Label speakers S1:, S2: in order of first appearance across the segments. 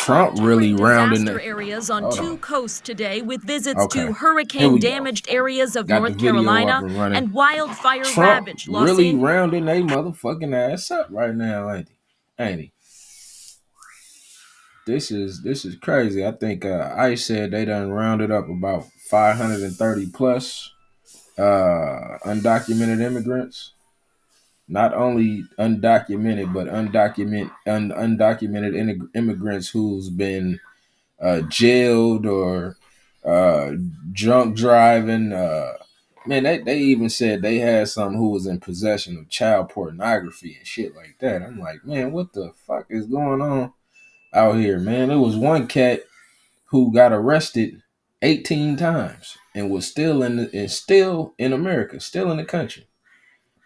S1: Trump really rounding
S2: disaster
S1: it.
S2: areas on
S1: Hold
S2: two
S1: on.
S2: coast today with visits
S1: Okay.
S2: to
S1: Here we go.
S2: hurricane-damaged areas of
S1: Got the
S2: North
S1: video up
S2: Carolina
S1: and running.
S2: and
S1: Trump
S2: wildfire-ravaged Los
S1: really
S2: Angeles.
S1: rounding they motherfucking ass up right now, ain't he? Ain't he? This is crazy. I think ICE said they done rounded up about 530 plus undocumented immigrants. Not only undocumented, but undocumented immigrants who's been jailed or uh, drunk driving. Man, they even said they had some who was in possession of child pornography and shit like that. I'm like, man, what the fuck is going on out here, man? There was one cat who got arrested 18 times and was still in America, still in the country.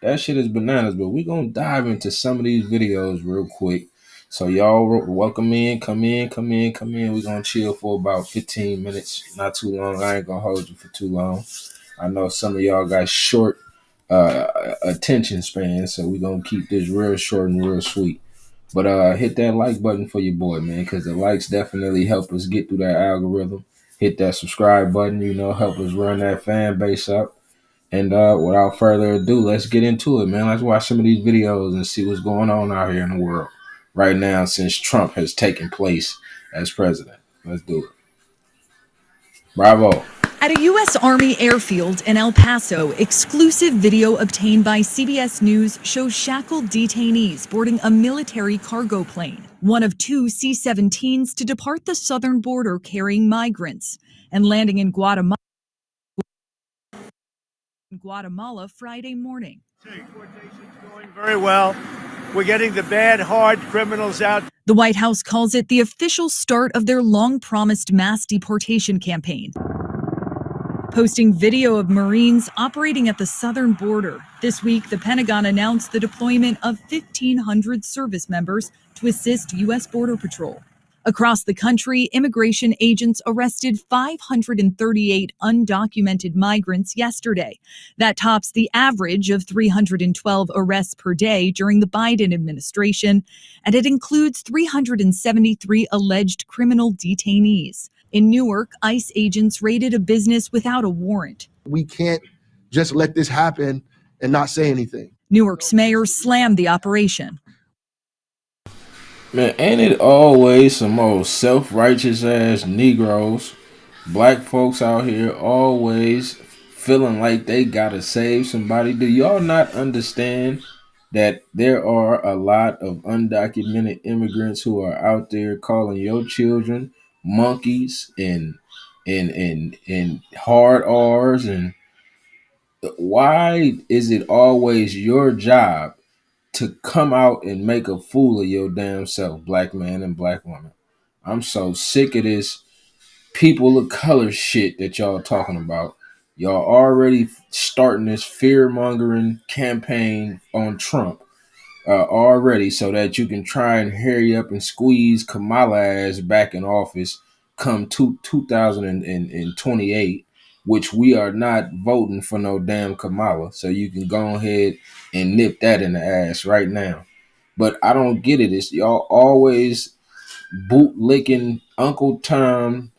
S1: That shit is bananas, but we're gonna dive into some of these videos real quick. So y'all welcome in, come in, come in, come in. We're gonna chill for about 15 minutes, not too long. I ain't gonna hold you for too long. I know some of y'all got short attention spans, so we're gonna keep this real short and real sweet. But hit that like button for your boy, man, because the likes definitely help us get through that algorithm. Hit that subscribe button, help us run that fan base up. And without further ado, let's get into it, man. Let's watch some of these videos and see what's going on out here in the world right now since Trump has taken place as president. Let's do it. Bravo.
S2: At a U.S. Army airfield in El Paso, exclusive video obtained by CBS News shows shackled detainees boarding a military cargo plane, one of two C-17s to depart the southern border carrying migrants, and landing in Guatemala Friday morning.
S3: Deportation's going very well. We're getting the bad, hard criminals out.
S2: The White House calls it the official start of their long-promised mass deportation campaign, posting video of Marines operating at the southern border. This week, the Pentagon announced the deployment of 1,500 service members to assist U.S. Border Patrol. Across the country, immigration agents arrested 538 undocumented migrants yesterday. That tops the average of 312 arrests per day during the Biden administration, and it includes 373 alleged criminal detainees. In Newark, ICE agents raided a business without a warrant.
S4: We can't just let this happen and not say anything.
S2: Newark's mayor slammed the operation.
S1: Man, ain't it always some old self-righteous ass Negroes, black folks out here always feeling like they gotta save somebody? Do y'all not understand that there are a lot of undocumented immigrants who are out there calling your children monkeys and hard R's? And why is it always your job to come out and make a fool of your damn self, black man and black woman? I'm so sick of this people of color shit that y'all talking about. Y'all already starting this fear mongering campaign on Trump already, so that you can try and hurry up and squeeze Kamala ass back in office come 2028, which we are not voting for no damn Kamala. So you can go ahead and nip that in the ass right now. But I don't get it. It's y'all always bootlicking Uncle Tom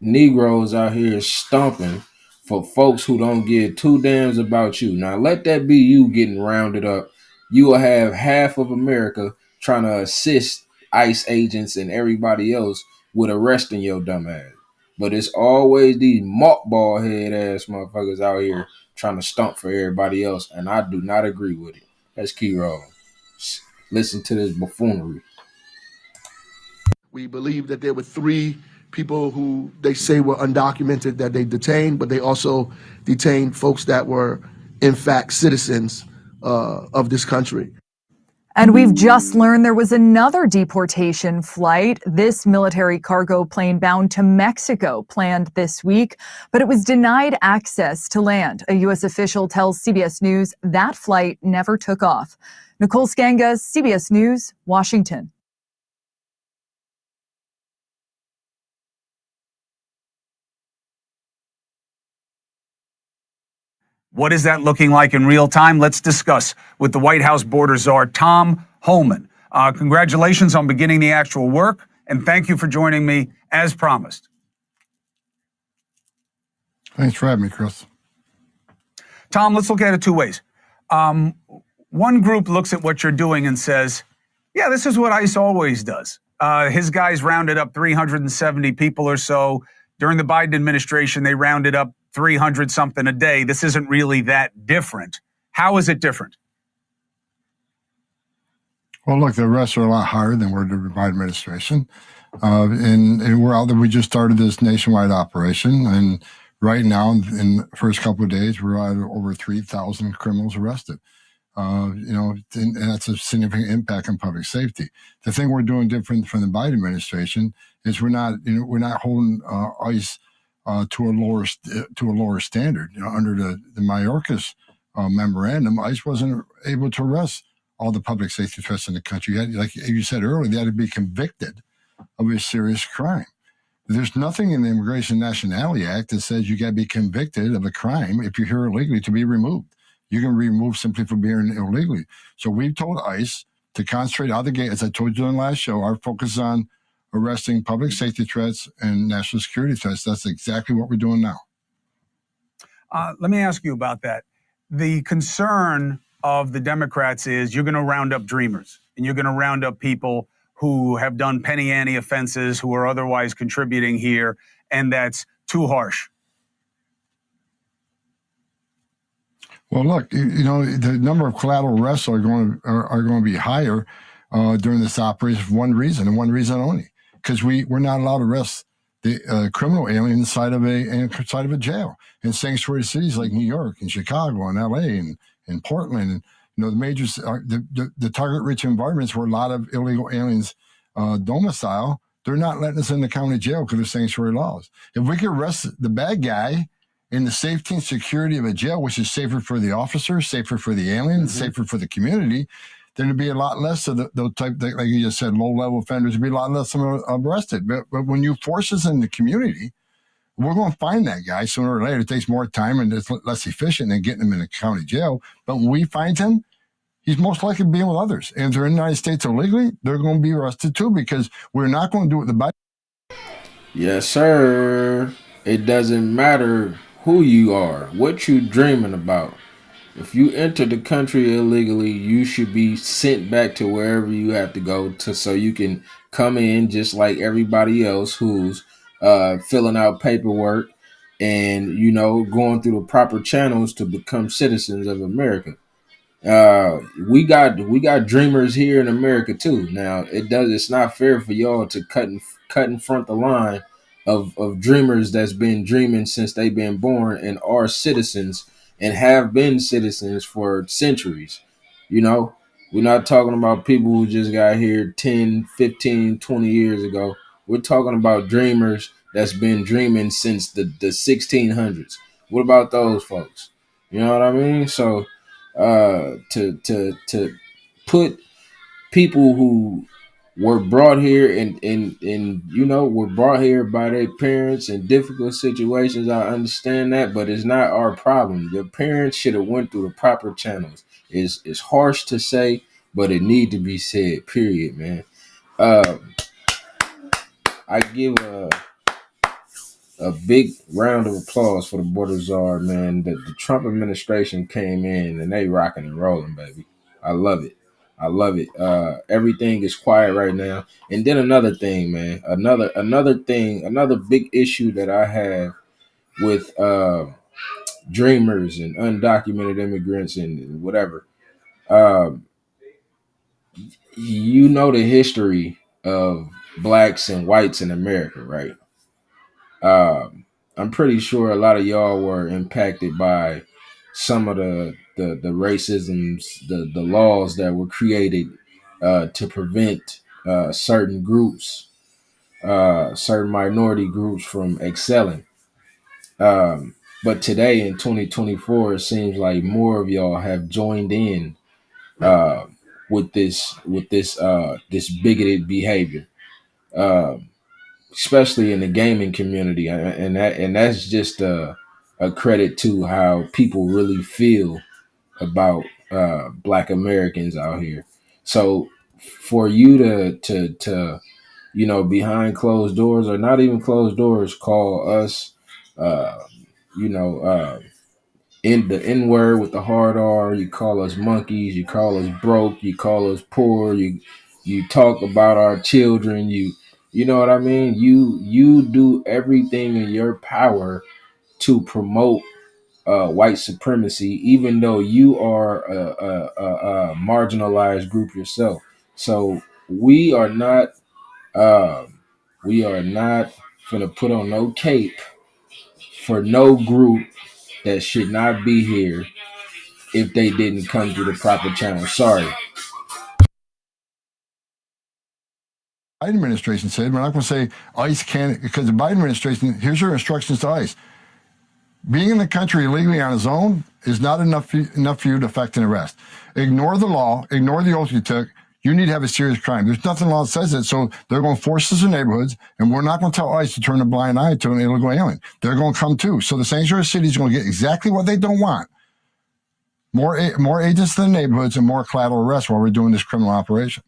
S1: Negroes out here stomping for folks who don't give two damns about you. Now let that be you getting rounded up. You will have half of America trying to assist ICE agents and everybody else with arresting your dumb ass. But it's always these mothball head ass motherfuckers out here trying to stump for everybody else, and I do not agree with it. That's key roll. Listen to this buffoonery.
S4: We believe that there were three people who they say were undocumented that they detained, but they also detained folks that were, in fact, citizens of this country.
S2: And we've just learned there was another deportation flight, this military cargo plane bound to Mexico, planned this week, but it was denied access to land. A U.S. official tells CBS News that flight never took off. Nicole Skanga, CBS News, Washington.
S5: What is that looking like in real time? Let's discuss with the White House border czar, Tom Homan. Congratulations on beginning the actual work. and thank you for joining me as promised.
S6: Thanks for having me, Chris.
S5: Tom, let's look at it two ways. One group looks at what you're doing and says, yeah, this is what ICE always does. His guys rounded up 370 people or so. During the Biden administration, they rounded up 300 something a day. This isn't really that different. How is it different?
S6: Well, look, the arrests are a lot higher than were the Biden administration. And we're out there. We just started this nationwide operation. And right now, in the first couple of days, we're at over 3,000 criminals arrested. And that's a significant impact on public safety. The thing we're doing different from the Biden administration is we're not holding ICE to a lower standard. Under the Mayorkas memorandum, ICE wasn't able to arrest all the public safety threats in the country. Like you said earlier, they had to be convicted of a serious crime. There's nothing in the Immigration and Nationality Act that says you got to be convicted of a crime if you're here illegally to be removed. You can be removed simply for being illegally. So we've told ICE to concentrate out of the gate. As I told you in the last show, our focus is on arresting public safety threats and national security threats. That's exactly what we're doing now.
S5: Let me ask you about that. The concern of the Democrats is you're going to round up dreamers and you're going to round up people who have done penny ante offenses, who are otherwise contributing here, and that's too harsh.
S6: Well, look, the number of collateral arrests are going to be higher during this operation for one reason and one reason only, because we're not allowed to arrest the criminal alien inside of a jail in sanctuary cities like New York and Chicago and L.A. and Portland and the major the target-rich environments where a lot of illegal aliens domicile. They're not letting us in the county jail because of sanctuary laws. If we could arrest the bad guy in the safety and security of a jail, which is safer for the officer, safer for the alien, safer for the community, then there'd be a lot less of those type, like you just said, low-level offenders. There'd be a lot less of them arrested. But when you force us in the community, we're going to find that guy sooner or later. It takes more time and it's less efficient than getting him in a county jail. But when we find him, he's most likely being with others. And if they're in the United States illegally, they're going to be arrested too, because we're not going to do it the Biden.
S1: Yes, sir. It doesn't matter who you are, what you dreaming about. If you enter the country illegally, you should be sent back to wherever you have to go to, so you can come in just like everybody else who's filling out paperwork and going through the proper channels to become citizens of America. We got dreamers here in America too. Now it's not fair for y'all to cut in front the line of dreamers that's been dreaming since they've been born and are citizens and have been citizens for centuries. You know, we're not talking about people who just got here 10, 15, 20 years ago. We're talking about dreamers that's been dreaming since the 1600s. What about those folks? You know what I mean? So to put people who were brought here and were brought here by their parents in difficult situations. I understand that, but it's not our problem. Your parents should have went through the proper channels. It's harsh to say, but it need to be said. Period, man. Uh, I give a big round of applause for the border czar, man. The Trump administration came in and they rocking and rolling, baby. I love it. I love it. Everything is quiet right now. And then another thing, man. Another big issue that I have with dreamers and undocumented immigrants and whatever. Um, the history of blacks and whites in America, right? I'm pretty sure a lot of y'all were impacted by some of the racisms, the laws that were created to prevent certain groups, certain minority groups from excelling. But today in 2024, it seems like more of y'all have joined in uh, with this bigoted behavior. Um, Especially in the gaming community, and that's just a credit to how people really feel about Black Americans out here. So for you to behind closed doors, or not even closed doors, call us, uh, you know, in the N word with the hard R. You call us monkeys. You call us broke. You call us poor. You talk about our children. You know what I mean. You do everything in your power to promote white supremacy, even though you are a marginalized group yourself. So we are not we are not gonna put on no cape for no group that should not be here if they didn't come through the proper channel. Sorry.
S6: Biden administration said, we're not going to say ICE can't, because the Biden administration, here's your instructions to ICE. Being in the country illegally on his own is not enough for you to effect an arrest. Ignore the law, ignore the oath you took. You need to have a serious crime. There's nothing in the law that says it, so they're going to force us in neighborhoods, and we're not going to tell ICE to turn a blind eye to an illegal alien. They're going to come too. So the sanctuary city is going to get exactly what they don't want. More agents in the neighborhoods and more collateral arrests while we're doing this criminal operation.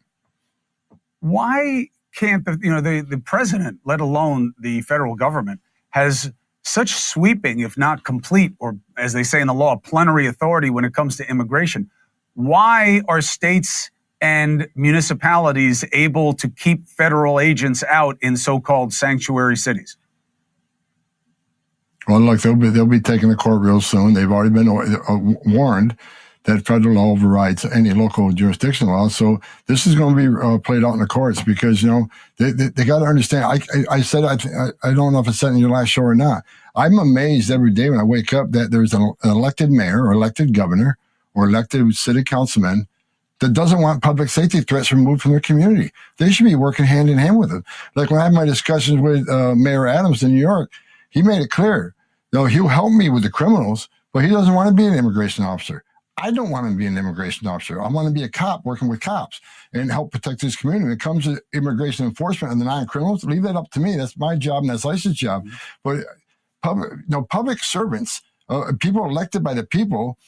S5: Why can't the president, let alone the federal government, has such sweeping, if not complete, or as they say in the law, plenary authority when it comes to immigration? Why are states and municipalities able to keep federal agents out in so-called sanctuary cities?
S6: Well, look, they'll be taking the court real soon. They've already been warned that federal law overrides any local jurisdiction law. So this is going to be played out in the courts because, they got to understand. I said, I don't know if I said it in your last show or not. I'm amazed every day when I wake up that there's an elected mayor or elected governor or elected city councilman that doesn't want public safety threats removed from their community. They should be working hand in hand with them. Like when I had my discussions with Mayor Adams in New York, he made it clear, he'll help me with the criminals, but he doesn't want to be an immigration officer. I don't want to be an immigration officer. I want to be a cop working with cops and help protect this community. When it comes to immigration enforcement and the non-criminals, leave that up to me. That's my job and that's ICE's job. But public servants, people elected by the people,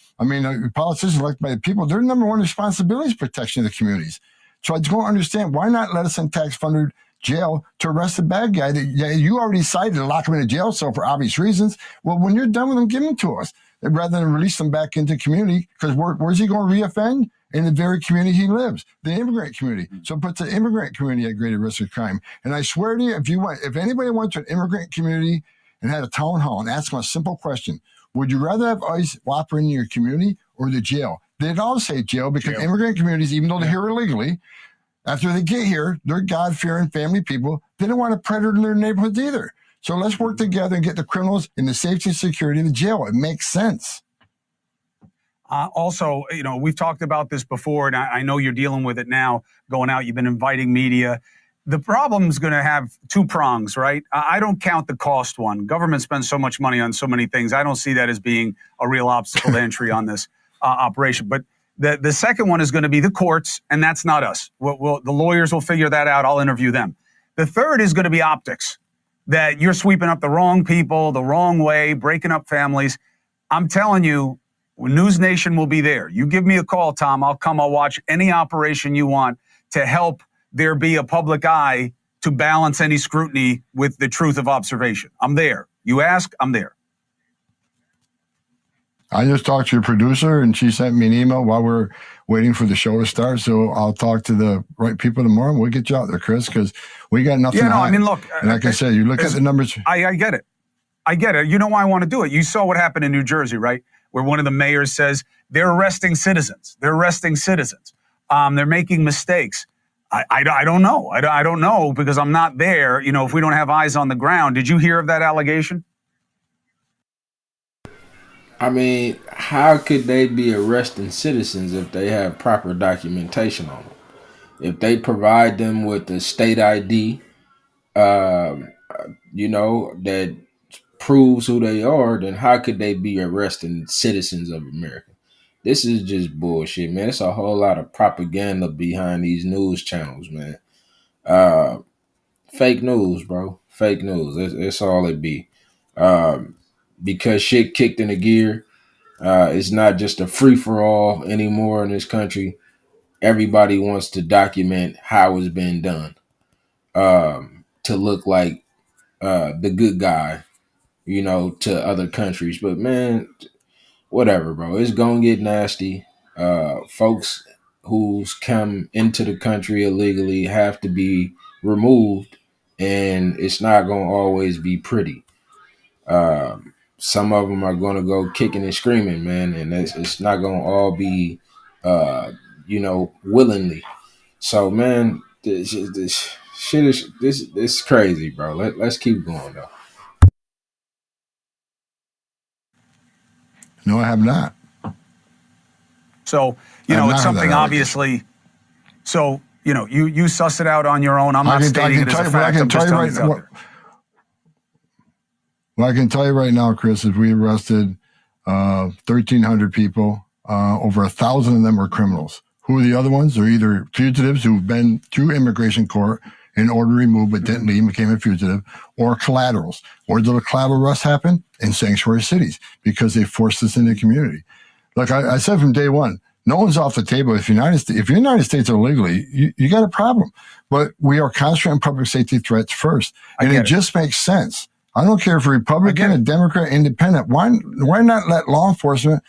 S6: politicians elected by the people, their number one responsibility is protection of the communities. So I don't understand, why not let us in tax-funded jail to arrest the bad guy that you already cited and lock him in a jail cell for obvious reasons? Well, when you're done with him, give him to us rather than release them back into the community, because where's he going to reoffend? In the very community he lives, the immigrant community. So it puts the immigrant community at greater risk of crime. And I swear to you, if anybody went to an immigrant community and had a town hall and asked them a simple question, would you rather have ICE operating in your community or the jail? They'd all say jail, because immigrant communities, even though they're here illegally, after they get here, they're God-fearing family people. They don't want a predator in their neighborhoods either. So let's work together and get the criminals in the safety and security of the jail. It makes sense.
S5: Also, we've talked about this before, and I know you're dealing with it now, going out, you've been inviting media. The problem's going to have two prongs, right? I don't count the cost one. Government spends so much money on so many things. I don't see that as being a real obstacle to entry on this operation. But the second one is going to be the courts, and that's not us. The lawyers will figure that out. I'll interview them. The third is going to be optics, that you're sweeping up the wrong people, the wrong way, breaking up families. I'm telling you, News Nation will be there. You give me a call, Tom. I'll come. I'll watch any operation you want to help there be a public eye to balance any scrutiny with the truth of observation. I'm there. You ask, I'm there.
S6: I just talked to your producer, and she sent me an email while we're waiting for the show to start. So I'll talk to the right people tomorrow, and we'll get you out there, Chris, because we got nothing to hide.
S5: Look.
S6: And like I said, you look at the numbers.
S5: I get it. I get it. You know why I want to do it. You saw what happened in New Jersey, right? Where one of the mayors says they're arresting citizens. They're arresting citizens. They're making mistakes. I don't know. I don't know because I'm not there. If we don't have eyes on the ground. Did you hear of that allegation?
S1: How could they be arresting citizens if they have proper documentation on them? If they provide them with the state ID, that proves who they are, then how could they be arresting citizens of America? This is just bullshit, man. It's a whole lot of propaganda behind these news channels, man. Fake news, bro. Fake news. It's all it be. Because shit kicked into gear. It's not just a free for all anymore in this country. Everybody wants to document how it's been done. to look like the good guy, you know, to other countries. But man, whatever, bro. It's gonna get nasty. Folks who's come into the country illegally have to be removed, and it's not gonna always be pretty. Some of them are gonna go kicking and screaming, man, and it's not gonna all be, uh, you know, willingly. So, man, this shit is this crazy, bro. Let's keep going though.
S6: No, I have not.
S5: So, you
S6: I've
S5: know,
S6: not
S5: it's
S6: heard that
S5: something
S6: allegation.
S5: obviously. So, you know, you suss it out on your own. I'm
S6: I
S5: not
S6: can
S5: stating it as
S6: tell
S5: a
S6: you, but I
S5: fact.
S6: can
S5: I'm
S6: tell
S5: just
S6: you
S5: telling
S6: right
S5: you it's out
S6: what,
S5: there.
S6: what I can tell you right now, Chris, is we arrested 1,300 people. Over 1,000 of them are criminals. Who are the other ones? They're either fugitives who've been through immigration court in order to remove but didn't leave and became a fugitive, or collaterals. Where did the collateral arrests happen? In sanctuary cities, because they forced us into the community. Like I said from day one, no one's off the table. If the United States illegally, you got a problem. But we are concentrating on public safety threats first. And it just makes sense. I don't care if a Republican, a Democrat, independent. Why not let law enforcement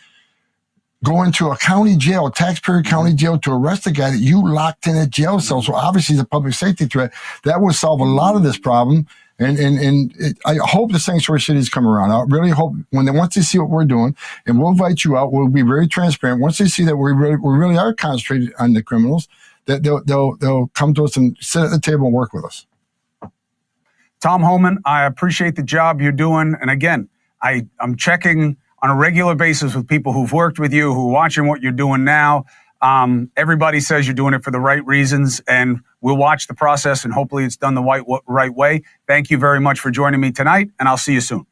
S6: go into a county jail, a taxpayer county jail, to arrest a guy that you locked in a jail cell? So obviously it's a public safety threat. That would solve a lot of this problem. I hope the sanctuary cities come around. I really hope once they see what we're doing, and we'll invite you out. We'll be very transparent. Once they see that we really are concentrated on the criminals, that they'll come to us and sit at the table and work with us.
S5: Tom Homan, I appreciate the job you're doing. And again, I'm checking on a regular basis with people who've worked with you, who are watching what you're doing now. Everybody says you're doing it for the right reasons, and we'll watch the process, and hopefully it's done the right way. Thank you very much for joining me tonight, and I'll see you soon.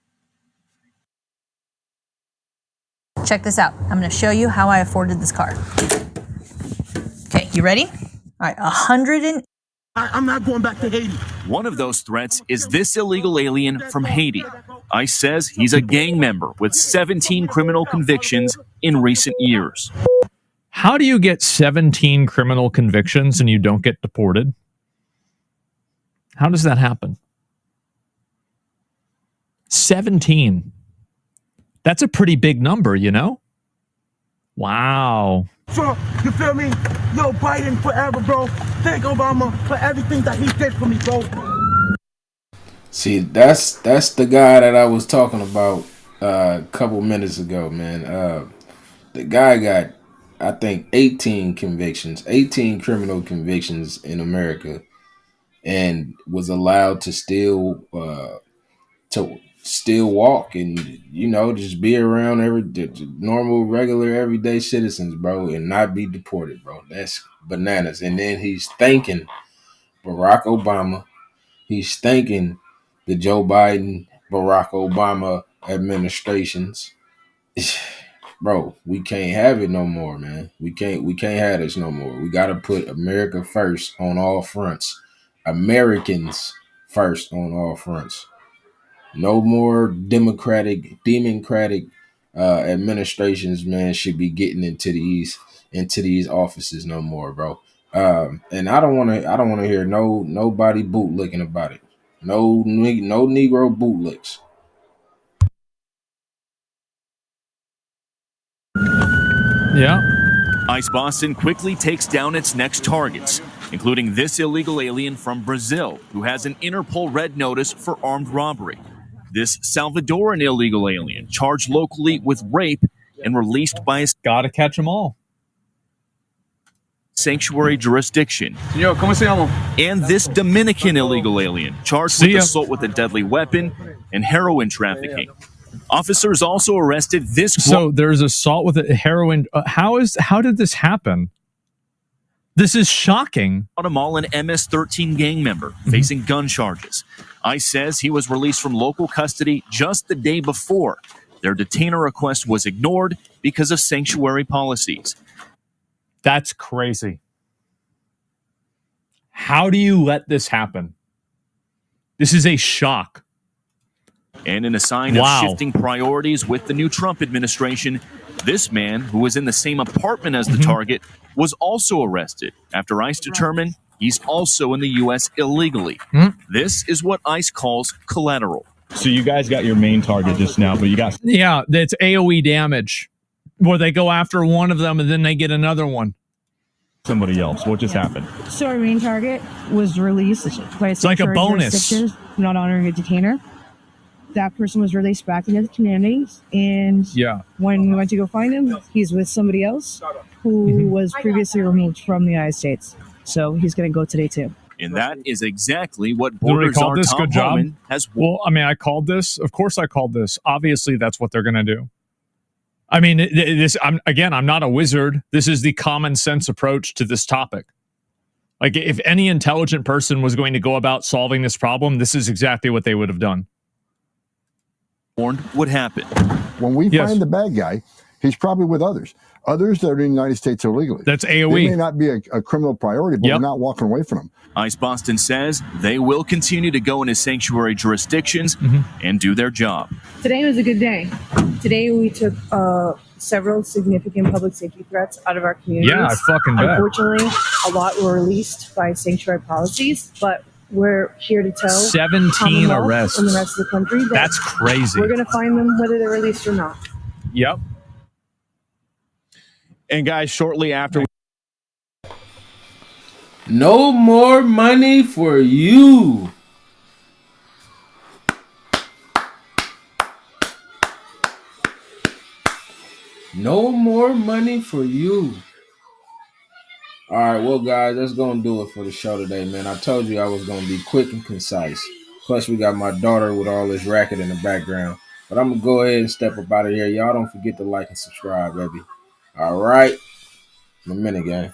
S7: Check this out. I'm going to show you how I afforded this car. Okay, you ready? All right,
S8: I'm not going back to Haiti.
S9: One of those threats is this illegal alien from Haiti. ICE says he's a gang member with 17 criminal convictions in recent years.
S10: How do you get 17 criminal convictions and you don't get deported? How does that happen? 17. That's a pretty big number, you know? Wow.
S8: So, you feel me? Yo, Biden forever, bro. Thank Obama for everything that he did for me, bro.
S1: See, that's the guy that I was talking about a couple minutes ago, man. The guy got, I think, 18 criminal convictions in America, and was allowed to still walk and, you know, just be around normal, regular, everyday citizens, bro, and not be deported, bro. That's bananas. And then he's thanking Barack Obama. He's thanking the Joe Biden, Barack Obama administrations. Bro, we can't have it no more, man. We can't have this no more. We gotta put America first on all fronts. Americans first on all fronts. No more democratic administrations, man, should be getting into these offices no more, bro. And I don't want to hear nobody bootlicking about it. No Negro bootlicks.
S10: Yeah.
S9: ICE Boston quickly takes down its next targets, including this illegal alien from Brazil who has an Interpol red notice for armed robbery. This Salvadoran illegal alien charged locally with rape and released by a
S10: Gotta catch them all.
S9: sanctuary jurisdiction.
S5: Señor, ¿cómo se llama?
S9: And this Dominican illegal alien charged with assault with a deadly weapon and heroin trafficking. Officers also arrested this.
S10: So there's assault with a heroin. How did this happen? This is shocking.
S9: Guatemalan MS-13 gang member facing gun charges. ICE says he was released from local custody just the day before. Their detainer request was ignored because of sanctuary policies.
S10: That's crazy. How do you let this happen? This is a shock.
S9: And in a sign of shifting priorities with the new Trump administration, this man, who was in the same apartment as the target, was also arrested after ICE determined He's also in the U.S. illegally. This is what ICE calls collateral.
S11: So you guys got your main target just now, but you got...
S10: Yeah, that's AoE damage, where they go after one of them and then they get another one.
S11: Somebody else. What just happened?
S12: So our main target was released by
S10: It's like a bonus.
S12: Not honoring a detainer. That person was released back into the community, and when we went to go find him, he's with somebody else who was previously removed from the United States. So he's going to go today too.
S9: And that is exactly what
S10: Literally
S9: Border
S10: called
S9: Czar
S10: this.
S9: Tom
S10: Good job.
S9: Homan has.
S10: Well, I mean, I called this. Of course, I called this. Obviously, that's what they're going to do. I mean, I'm not a wizard. This is the common sense approach to this topic. Like, if any intelligent person was going to go about solving this problem, this is exactly what they would have done.
S9: Warned would happen.
S6: When we find the bad guy, he's probably with others that are in the United States illegally.
S10: That's AoE.
S6: They may not be a criminal priority, but we're not walking away from them.
S9: ICE Boston says they will continue to go into sanctuary jurisdictions and do their job.
S12: Today was a good day. Today we took several significant public safety threats out of our communities.
S10: Yeah, I fucking bet.
S12: Unfortunately, a lot were released by sanctuary policies, but we're here to tell
S10: 17 arrests
S12: in the rest of the country that
S10: that's crazy.
S12: We're going to find them whether they're released or not.
S10: Yep.
S11: And guys, shortly after...
S1: No more money for you. No more money for you. All right, well, guys, that's going to do it for the show today, man. I told you I was going to be quick and concise. Plus, we got my daughter with all this racket in the background. But I'm going to go ahead and step up out of here. Y'all don't forget to like and subscribe, baby. All right. In a minute, gang.